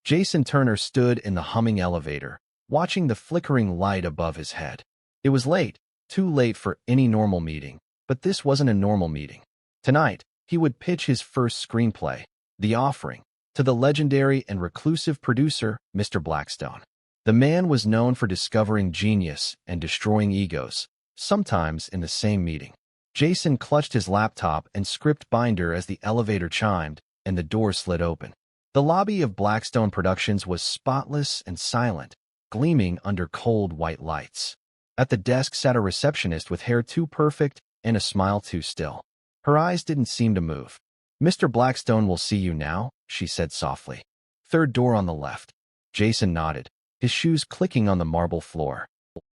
Jason Turner stood in the humming elevator, watching the flickering light above his head. It was late, too late for any normal meeting, but this wasn't a normal meeting. Tonight, he would pitch his first screenplay, The Offering, to the legendary and reclusive producer, Mr. Blackstone. The man was known for discovering genius and destroying egos, sometimes in the same meeting. Jason clutched his laptop and script binder as the elevator chimed and the door slid open. The lobby of Blackstone Productions was spotless and silent, gleaming under cold white lights. At the desk sat a receptionist with hair too perfect and a smile too still. Her eyes didn't seem to move. "Mr. Blackstone will see you now," she said softly. "Third door on the left." Jason nodded, his shoes clicking on the marble floor.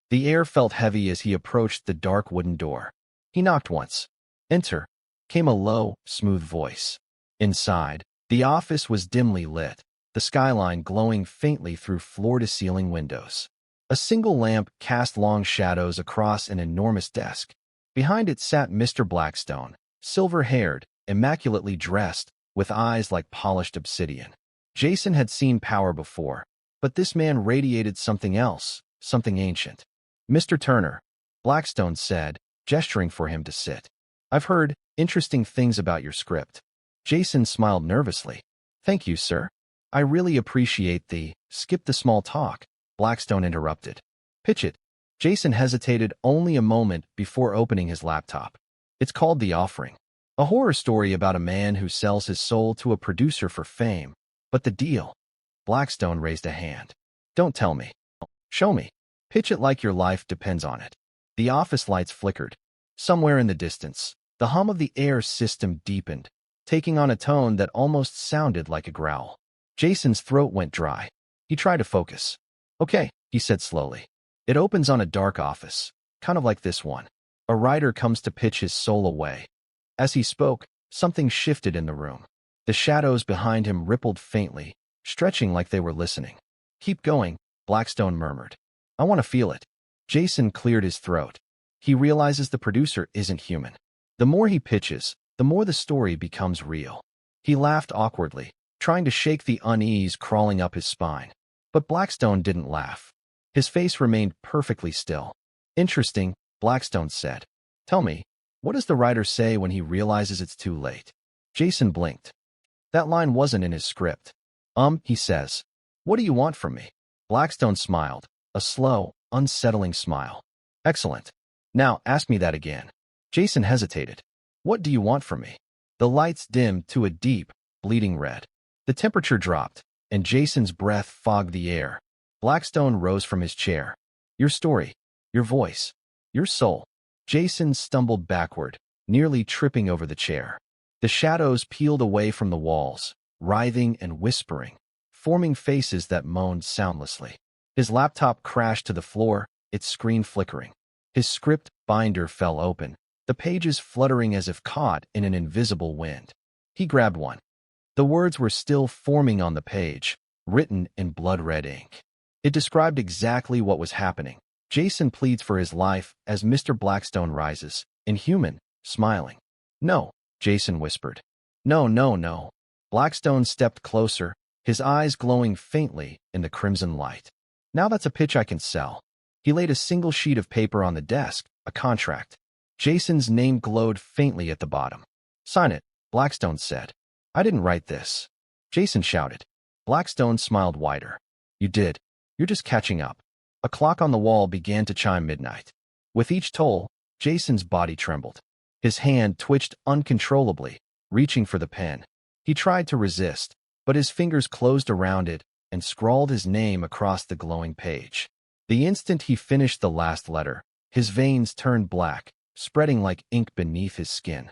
The air felt heavy as he approached the dark wooden door. He knocked once. "Enter," came a low, smooth voice. Inside, the office was dimly lit, the skyline glowing faintly through floor-to-ceiling windows. A single lamp cast long shadows across an enormous desk. Behind it sat Mr. Blackstone, silver-haired, immaculately dressed, with eyes like polished obsidian. Jason had seen power before, but this man radiated something else, something ancient. "Mr. Turner," Blackstone said, gesturing for him to sit. "I've heard interesting things about your script." Jason smiled nervously. "Thank you, sir. I really appreciate the—" "Skip the small talk," Blackstone interrupted. "Pitch it." Jason hesitated only a moment before opening his laptop. "It's called The Offering. A horror story about a man who sells his soul to a producer for fame. But the deal—" Blackstone raised a hand. "Don't tell me. Show me. Pitch it like your life depends on it." The office lights flickered. Somewhere in the distance, the hum of the air system deepened, taking on a tone that almost sounded like a growl. Jason's throat went dry. He tried to focus. "Okay," he said slowly. "It opens on a dark office, kind of like this one. A writer comes to pitch his soul away." As he spoke, something shifted in the room. The shadows behind him rippled faintly, stretching like they were listening. "Keep going," Blackstone murmured. "I want to feel it." Jason cleared his throat. He realizes the producer isn't human. The more he pitches, the more the story becomes real. He laughed awkwardly, trying to shake the unease crawling up his spine. But Blackstone didn't laugh. His face remained perfectly still. "Interesting," Blackstone said. "Tell me, what does the writer say when he realizes it's too late?" Jason blinked. That line wasn't in his script. He says. "What do you want from me?" Blackstone smiled, a slow, unsettling smile. "Excellent. Now ask me that again." Jason hesitated. "What do you want from me?" The lights dimmed to a deep, bleeding red. The temperature dropped, and Jason's breath fogged the air. Blackstone rose from his chair. "Your story, your voice, your soul." Jason stumbled backward, nearly tripping over the chair. The shadows peeled away from the walls, writhing and whispering, forming faces that moaned soundlessly. His laptop crashed to the floor, its screen flickering. His script binder fell open, the pages fluttering as if caught in an invisible wind. He grabbed one. The words were still forming on the page, written in blood-red ink. It described exactly what was happening. Jason pleads for his life as Mr. Blackstone rises, inhuman, smiling. "No," Jason whispered. "No, no, no." Blackstone stepped closer, his eyes glowing faintly in the crimson light. "Now that's a pitch I can sell." He laid a single sheet of paper on the desk, a contract. Jason's name glowed faintly at the bottom. "Sign it," Blackstone said. "I didn't write this." Jason shouted. Blackstone smiled wider. "You did. You're just catching up." A clock on the wall began to chime midnight. With each toll, Jason's body trembled. His hand twitched uncontrollably, reaching for the pen. He tried to resist, but his fingers closed around it and scrawled his name across the glowing page. The instant he finished the last letter, his veins turned black, spreading like ink beneath his skin.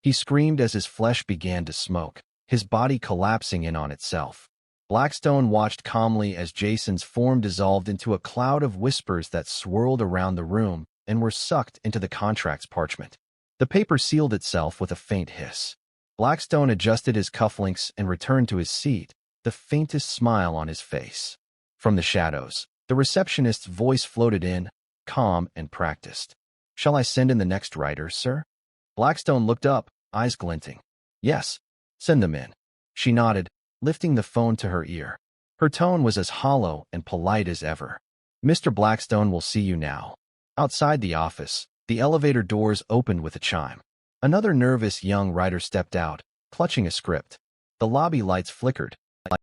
He screamed as his flesh began to smoke, his body collapsing in on itself. Blackstone watched calmly as Jason's form dissolved into a cloud of whispers that swirled around the room and were sucked into the contract's parchment. The paper sealed itself with a faint hiss. Blackstone adjusted his cufflinks and returned to his seat, the faintest smile on his face. From the shadows, the receptionist's voice floated in, calm and practiced. "Shall I send in the next writer, sir?" Blackstone looked up, eyes glinting. "Yes, send them in." She nodded, lifting the phone to her ear. Her tone was as hollow and polite as ever. Mr. Blackstone will see you now. Outside the office, the elevator doors opened with a chime. Another nervous young writer stepped out, clutching a script. The lobby lights flickered,